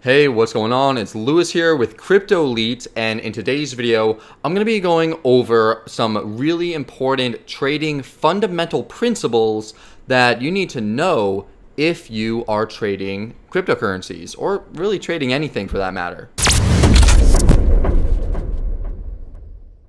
Hey, what's going on? It's Lewis here with Crypto Elite, and in today's video, I'm going to be going over some really important trading fundamental principles that you need to know if you are trading cryptocurrencies, or really trading anything for that matter.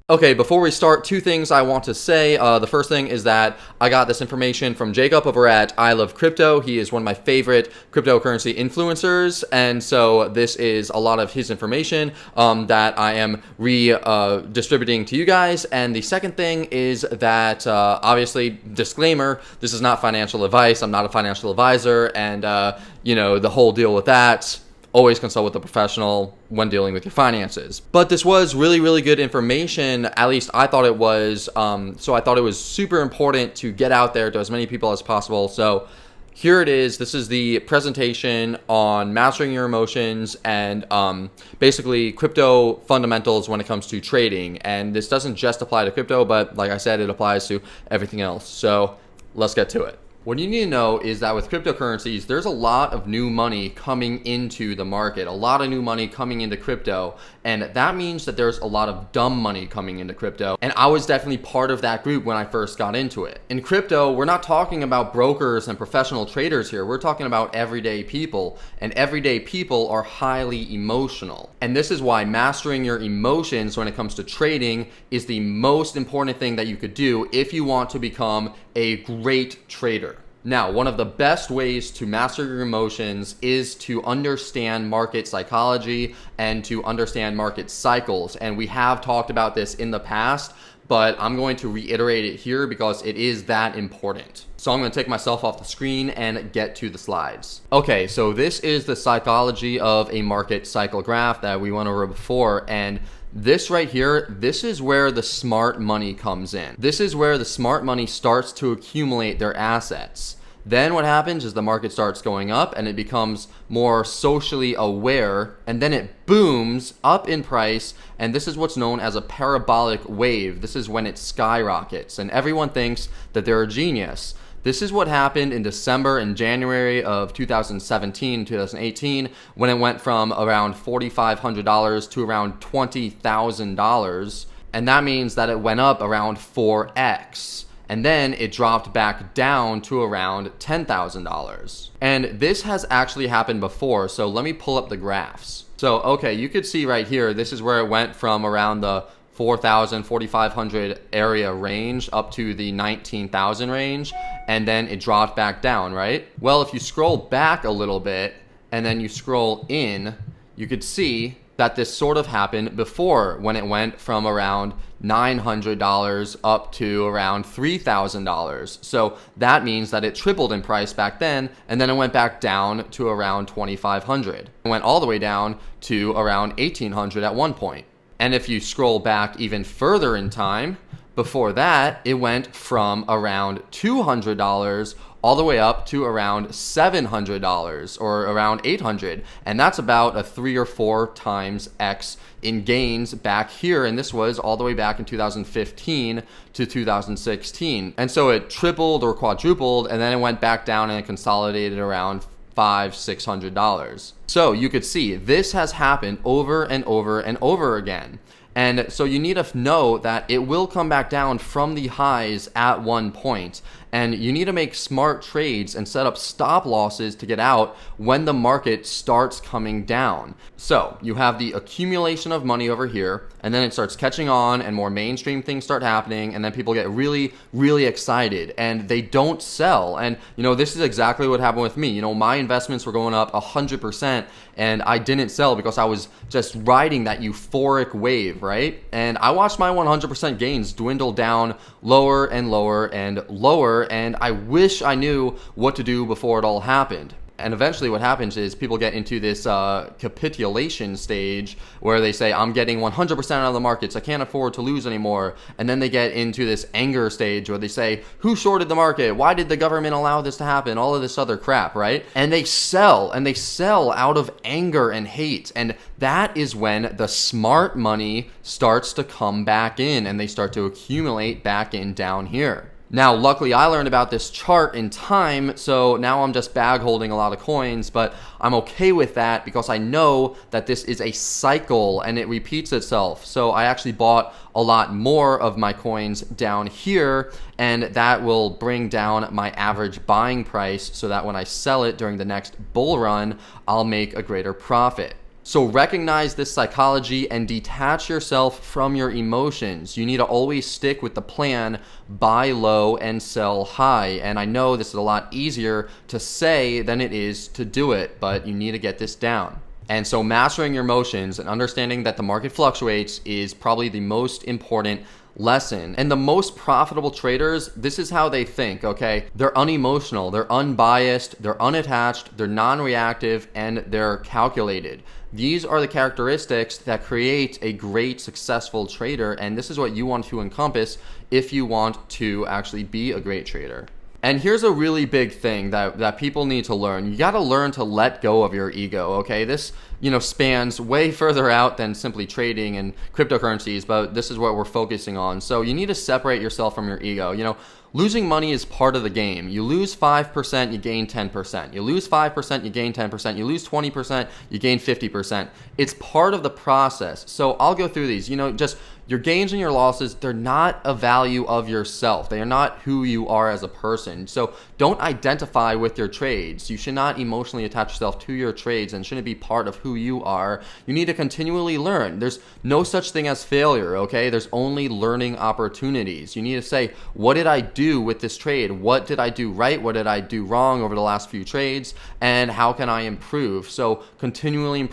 Okay, before we start, two things I want to say. The first thing is that I got this information from Jacob over at I Love Crypto. He is one of my favorite cryptocurrency influencers, and so this is a lot of his information that I am redistributing to you guys. And the second thing is that, obviously, disclaimer, this is not financial advice. I'm not a financial advisor, and, the whole deal with that. Always consult with a professional when dealing with your finances. But this was really good information, at least I thought it was. So I thought it was super important to get out there to as many people as possible. So here it is. This is the presentation on mastering your emotions and basically crypto fundamentals when it comes to trading. And this doesn't just apply to crypto, but like I said, it applies to everything else. So let's get to it. What you need to know is that with cryptocurrencies, there's a lot of new money coming into the market, a lot of new money coming into crypto, and that means that there's a lot of dumb money coming into crypto, and I was definitely part of that group when I first got into it. In crypto, we're not talking about brokers and professional traders here, we're talking about everyday people, and everyday people are highly emotional. And this is why mastering your emotions when it comes to trading is the most important thing that you could do if you want to become a great trader. Now, one of the best ways to master your emotions is to understand market psychology and to understand market cycles. And we have talked about this in the past, but I'm going to reiterate it here because it is that important. So I'm going to take myself off the screen and get to the slides. Okay, so this is the psychology of a market cycle graph that we went over before, and this right here, this is where the smart money comes in. This is where the smart money starts to accumulate their assets. Then what happens is the market starts going up and it becomes more socially aware, and then it booms up in price, and this is what's known as a parabolic wave. This is when it skyrockets and everyone thinks that they're a genius. This is what happened in December and January of 2017, 2018, when it went from around $4,500 to around $20,000. And that means that it went up around 4x. And then it dropped back down to around $10,000. And this has actually happened before, so let me pull up the graphs. So, okay, you could see right here, this is where it went from around the 4,000, 4,500 area range up to the 19,000 range, and then it dropped back down, right? Well, if you scroll back a little bit and then you scroll in, you could see that this sort of happened before, when it went from around $900 up to around $3,000. So that means that it tripled in price back then, and then it went back down to around $2,500. It went all the way down to around $1,800 at one point. And if you scroll back even further in time, before that, it went from around $200 all the way up to around $700 or around $800. And that's about a 3 or 4 times X in gains back here. And this was all the way back in 2015 to 2016. And so it tripled or quadrupled, and then it went back down and it consolidated around $500-600. So you could see this has happened over and over and over again. And so you need to know that it will come back down from the highs at one point. And you need to make smart trades and set up stop losses to get out when the market starts coming down. So you have the accumulation of money over here, and then it starts catching on and more mainstream things start happening, and then people get really excited and they don't sell. And this is exactly what happened with me. My investments were going up 100% and I didn't sell because I was just riding that euphoric wave, right? And I watched my 100% gains dwindle down lower and lower and lower, and I wish I knew what to do before it all happened. And eventually what happens is people get into this capitulation stage where they say, I'm getting 100% out of the markets, I can't afford to lose anymore. And then they get into this anger stage where they say, who shorted the market? Why did the government allow this to happen? All of this other crap, right? And they sell out of anger and hate. And that is when the smart money starts to come back in and they start to accumulate back in down here. Now, luckily, I learned about this chart in time, so now I'm just bag holding a lot of coins, but I'm okay with that because I know that this is a cycle and it repeats itself. So I actually bought a lot more of my coins down here, and that will bring down my average buying price so that when I sell it during the next bull run, I'll make a greater profit. So recognize this psychology and detach yourself from your emotions. You need to always stick with the plan, buy low and sell high. And I know this is a lot easier to say than it is to do it, but you need to get this down. And so mastering your emotions and understanding that the market fluctuates is probably the most important lesson. And the most profitable traders, this is how they think, okay? They're unemotional, they're unbiased, they're unattached, they're non-reactive, and they're calculated. These are the characteristics that create a great successful trader, and this is what you want to encompass if you want to actually be a great trader. And here's a really big thing that people need to learn. You got to learn to let go of your ego, okay? This, spans way further out than simply trading and cryptocurrencies, but this is what we're focusing on. So you need to separate yourself from your ego. Losing money is part of the game. You lose 5%, you gain 10%. You lose 5%, you gain 10%. You lose 20%, you gain 50%. It's part of the process. So I'll go through these. Just your gains and your losses, they're not a value of yourself. They are not who you are as a person. So don't identify with your trades. You should not emotionally attach yourself to your trades and shouldn't be part of who you are. You need to continually learn. There's no such thing as failure, okay? There's only learning opportunities. You need to say, what did I do with this trade? What did I do right? What did I do wrong over the last few trades? And how can I improve? So continually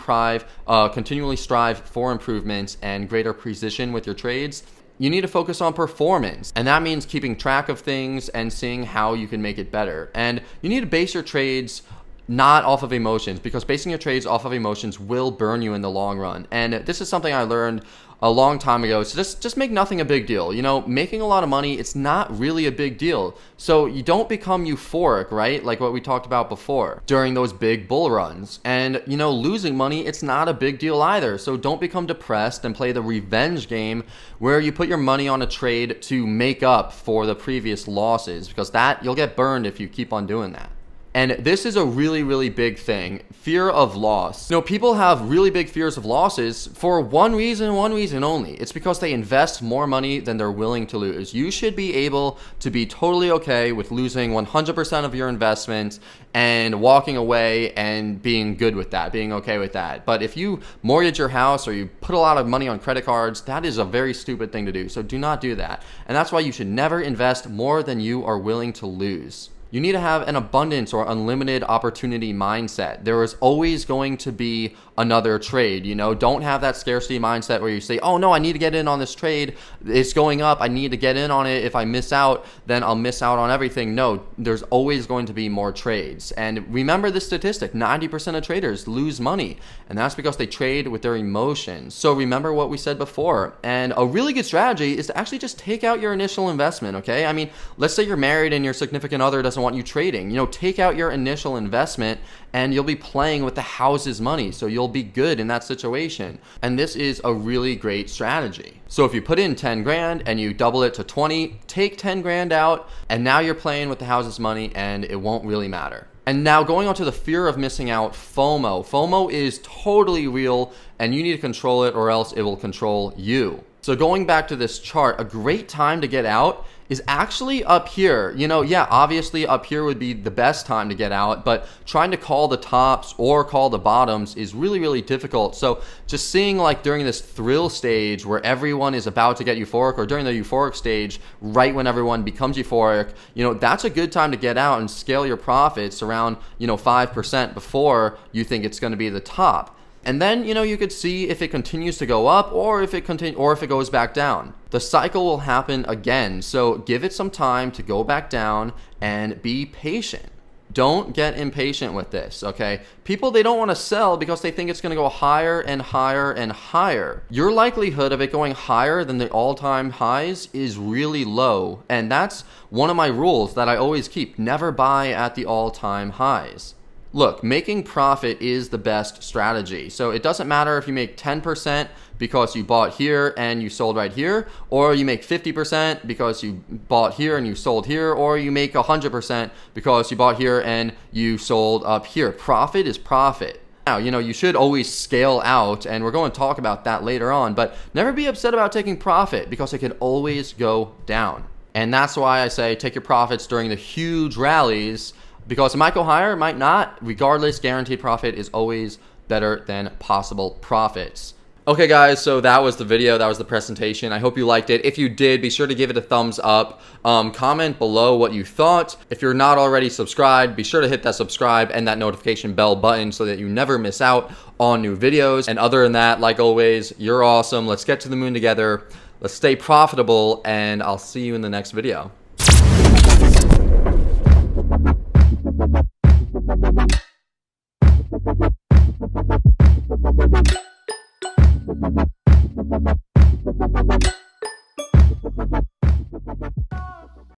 strive for improvements and greater precision with your trades. You need to focus on performance, and that means keeping track of things and seeing how you can make it better. And you need to base your trades not off of emotions, because basing your trades off of emotions will burn you in the long run. And this is something I learned a long time ago. So just make nothing a big deal. Making a lot of money, it's not really a big deal. So you don't become euphoric, right? Like what we talked about before during those big bull runs. And losing money, it's not a big deal either. So don't become depressed and play the revenge game where you put your money on a trade to make up for the previous losses, because you'll get burned if you keep on doing that. And this is a really, really big thing. Fear of loss. People have really big fears of losses for one reason only. It's because they invest more money than they're willing to lose. You should be able to be totally okay with losing 100% of your investment and walking away and being good with that, being okay with that. But if you mortgage your house or you put a lot of money on credit cards, that is a very stupid thing to do. So do not do that. And that's why you should never invest more than you are willing to lose. You need to have an abundance or unlimited opportunity mindset. There is always going to be another trade. Don't have that scarcity mindset where you say, oh no, I need to get in on this trade. It's going up. I need to get in on it. If I miss out, then I'll miss out on everything. No, there's always going to be more trades. And remember this statistic, 90% of traders lose money. And that's because they trade with their emotions. So remember what we said before. And a really good strategy is to actually just take out your initial investment, okay? I mean, let's say you're married and your significant other doesn't want you trading. Take out your initial investment and you'll be playing with the house's money. So you'll be good in that situation. And this is a really great strategy. So if you put in 10 grand and you double it to 20, take 10 grand out, and now you're playing with the house's money and it won't really matter. And now going on to the fear of missing out, FOMO. FOMO is totally real and you need to control it or else it will control you. So going back to this chart, a great time to get out is actually up here. Obviously up here would be the best time to get out, but trying to call the tops or call the bottoms is really, really difficult. So just seeing like during this thrill stage where everyone is about to get euphoric, or during the euphoric stage, right when everyone becomes euphoric, that's a good time to get out and scale your profits around, 5% before you think it's going to be the top. And then, you could see if it continues to go up or if it goes back down. The cycle will happen again. So give it some time to go back down and be patient. Don't get impatient with this, okay? People, they don't want to sell because they think it's going to go higher and higher and higher. Your likelihood of it going higher than the all-time highs is really low. And that's one of my rules that I always keep. Never buy at the all-time highs. look, making profit is the best strategy. So it doesn't matter if you make 10% because you bought here and you sold right here, or you make 50% because you bought here and you sold here, or you make 100% because you bought here and you sold up here. Profit is profit. Now, you should always scale out, and we're going to talk about that later on, but never be upset about taking profit because it can always go down. And that's why I say take your profits during the huge rallies, because it might go higher, it might not. Regardless, guaranteed profit is always better than possible profits. Okay guys, so that was the video, that was the presentation. I hope you liked it. If you did, be sure to give it a thumbs up. Comment below what you thought. If you're not already subscribed, be sure to hit that subscribe and that notification bell button so that you never miss out on new videos. And other than that, like always, you're awesome. Let's get to the moon together. Let's stay profitable, and I'll see you in the next video.